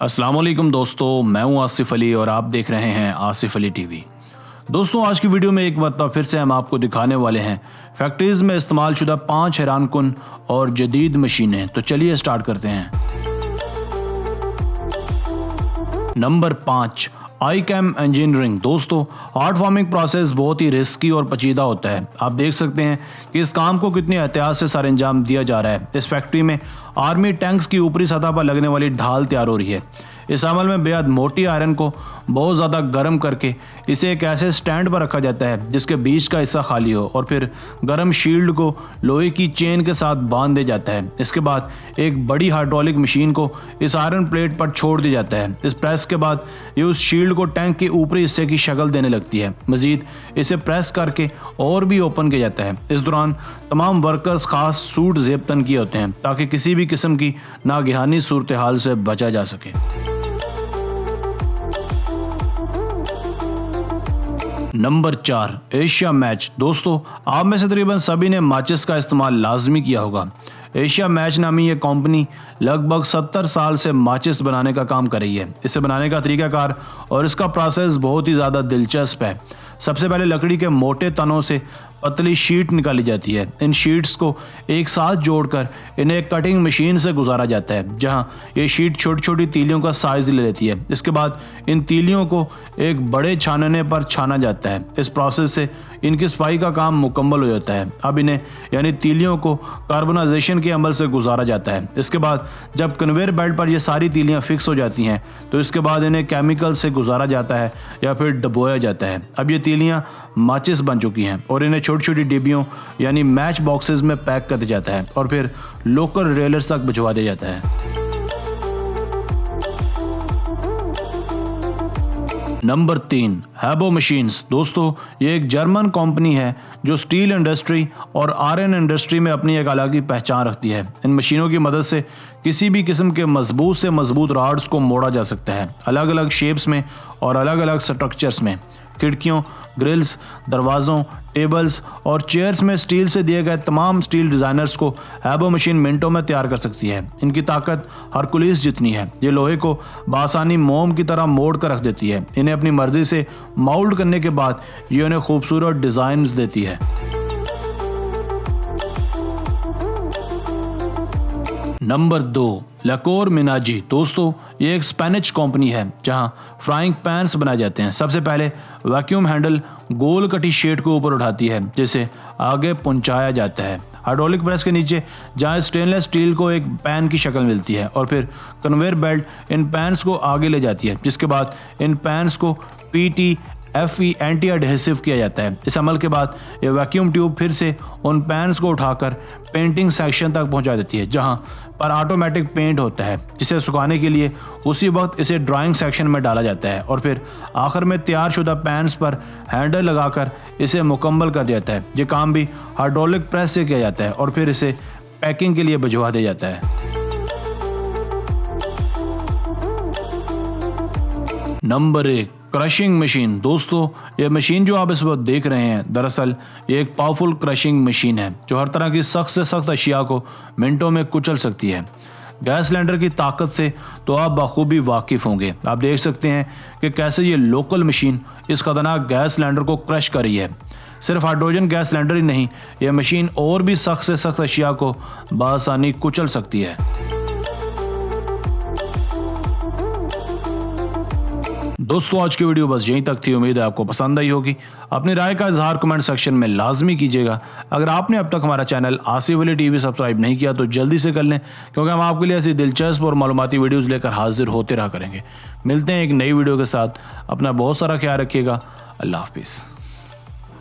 अस्सलाम वालेकुम दोस्तों, मैं हूं आसिफ अली और आप देख रहे हैं आसिफ अली टीवी। दोस्तों, आज की वीडियो में एक मरतबा फिर से हम आपको दिखाने वाले हैं फैक्ट्रीज में इस्तेमाल शुदा 5 हैरानकुन और जदीद मशीनें। तो चलिए स्टार्ट करते हैं। Number 5, Icam engineering. दोस्तों, हार्ड फार्मिंग प्रोसेस बहुत ही रिस्की और पेचीदा होता है। आप देख सकते हैं कि इस काम को कितनी एहतियात से सर अंजाम दिया जा रहा है। इस फैक्ट्री में आर्मी टैंक्स की ऊपरी सतह पर लगने वाली ढाल तैयार हो रही है। इस अमल में बेहद मोटी आयरन को बहुत ज़्यादा गर्म करके इसे एक ऐसे स्टैंड पर रखा जाता है जिसके बीच का हिस्सा खाली हो और फिर गर्म शील्ड को लोहे की चेन के साथ बांध दिया जाता है। इसके बाद एक बड़ी हाइड्रोलिक मशीन को इस आयरन प्लेट पर छोड़ दिया जाता है। इस प्रेस के बाद ये उस शील्ड को टैंक के ऊपरी हिस्से की शक्ल देने लगती है। मजीद इसे प्रेस करके और भी ओपन किया जाता है। इस दौरान तमाम वर्कर्स खास सूट जेब तन किए होते हैं ताकि किसी भी किस्म की नागहानी सूरत हाल से बचा जा सके। Number 4, Asia match. दोस्तों, आप में से तकरीबन सभी ने माचिस का इस्तेमाल लाजमी किया होगा। एशिया मैच नामी ये कंपनी लगभग 70 साल से माचिस बनाने का काम कर रही है। इसे बनाने का तरीकाकार और इसका प्रोसेस बहुत ही ज़्यादा दिलचस्प है। सबसे पहले लकड़ी के मोटे तनों से पतली शीट निकाली जाती है। इन शीट्स को एक साथ जोड़कर इन्हें एक कटिंग मशीन से गुजारा जाता है, जहां ये शीट छोटी छोटी तीलियों का साइज ले लेती है। इसके बाद इन तीलियों को एक बड़े छानने पर छाना जाता है। इस प्रोसेस से इनकी सफाई का काम मुकम्मल हो जाता है। अब इन्हें यानी तीलियों को कार्बनाइजेशन के अमल से गुजारा जाता है। इसके बाद जब कन्वेयर बेल्ट पर ये सारी तीलियां फिक्स हो जाती हैं तो इसके बाद इन्हें केमिकल से गुजारा जाता है या फिर डुबोया जाता है। अब ये तीलियां माचिस बन चुकी हैं और इन्हें छोटी छोटी डिब्बियों यानी मैच बॉक्सेस में पैक कर दिया जाता है और फिर लोकल रिटेलर्स तक भिजवा दिया जाता है। Number 3, Habo machines. दोस्तों, ये एक जर्मन कंपनी है जो स्टील इंडस्ट्री और आयरन इंडस्ट्री में अपनी एक अलग ही पहचान रखती है। इन मशीनों की मदद से किसी भी किस्म के मजबूत से मजबूत रॉड्स को मोड़ा जा सकता है, अलग अलग शेप्स में और अलग अलग स्ट्रक्चर्स में। खिड़कियों, ग्रिल्स, दरवाज़ों, टेबल्स और चेयर्स में स्टील से दिए गए तमाम स्टील डिज़ाइनर्स को हैबो मशीन मिनटों में तैयार कर सकती है। इनकी ताकत हरकुलिस जितनी है। ये लोहे को बासानी मोम की तरह मोड़ कर रख देती है। इन्हें अपनी मर्जी से माउल्ड करने के बाद ये उन्हें खूबसूरत डिज़ाइन्स देती है। नंबर 2, लकोर मिनाजी। दोस्तों, ये एक स्पेनिश कंपनी है जहां फ्राइंग पैन्स बनाए जाते हैं। सबसे पहले वैक्यूम हैंडल गोल कटी शीट को ऊपर उठाती है जिसे आगे पहुंचाया जाता है हाइड्रोलिक प्रेस के नीचे, जहां स्टेनलेस स्टील को एक पैन की शक्ल मिलती है और फिर कन्वेयर बेल्ट इन पैन्स को आगे ले जाती है, जिसके बाद इन पैन्स को PTFE एंटी एडहेसिव किया जाता है। इस अमल के बाद ये वैक्यूम ट्यूब फिर से उन पैन्स को उठाकर पेंटिंग सेक्शन तक पहुंचा देती है, जहां पर ऑटोमेटिक पेंट होता है, जिसे सुखाने के लिए उसी वक्त इसे ड्राइंग सेक्शन में डाला जाता है और फिर आखिर में तैयार शुदा पैन्स पर हैंडल लगाकर इसे मुकम्मल कर दिया जाता है। ये काम भी हाइड्रोलिक प्रेस से किया जाता है और फिर इसे पैकिंग के लिए भिजवा दिया जाता है। Number 1, crushing machine. दोस्तों, ये मशीन जो आप इस वक्त देख रहे हैं, दरअसल ये एक पावरफुल क्रशिंग मशीन है जो हर तरह की सख्त से सख्त अशिया को मिनटों में कुचल सकती है। गैस सिलेंडर की ताकत से तो आप बखूबी वाकिफ़ होंगे। आप देख सकते हैं कि कैसे ये लोकल मशीन इस खतरनाक गैस सिलेंडर को क्रश कर रही है। सिर्फ हाइड्रोजन गैस सिलेंडर ही नहीं, यह मशीन और भी सख्त से सख्त अशिया को बआसानी कुचल सकती है। दोस्तों, आज की वीडियो बस यहीं तक थी। उम्मीद है आपको पसंद आई होगी। अपनी राय का इजहार कमेंट सेक्शन में लाजमी कीजिएगा। अगर आपने अब तक हमारा channel Asif Ali TV subscribe नहीं किया तो जल्दी से कर लें, क्योंकि हम आपके लिए ऐसी दिलचस्प और मालूमाती वीडियोज़ लेकर हाजिर होते रहा करेंगे। मिलते हैं एक नई वीडियो के साथ। अपना बहुत सारा ख्याल रखिएगा। अल्लाह हाफिज़।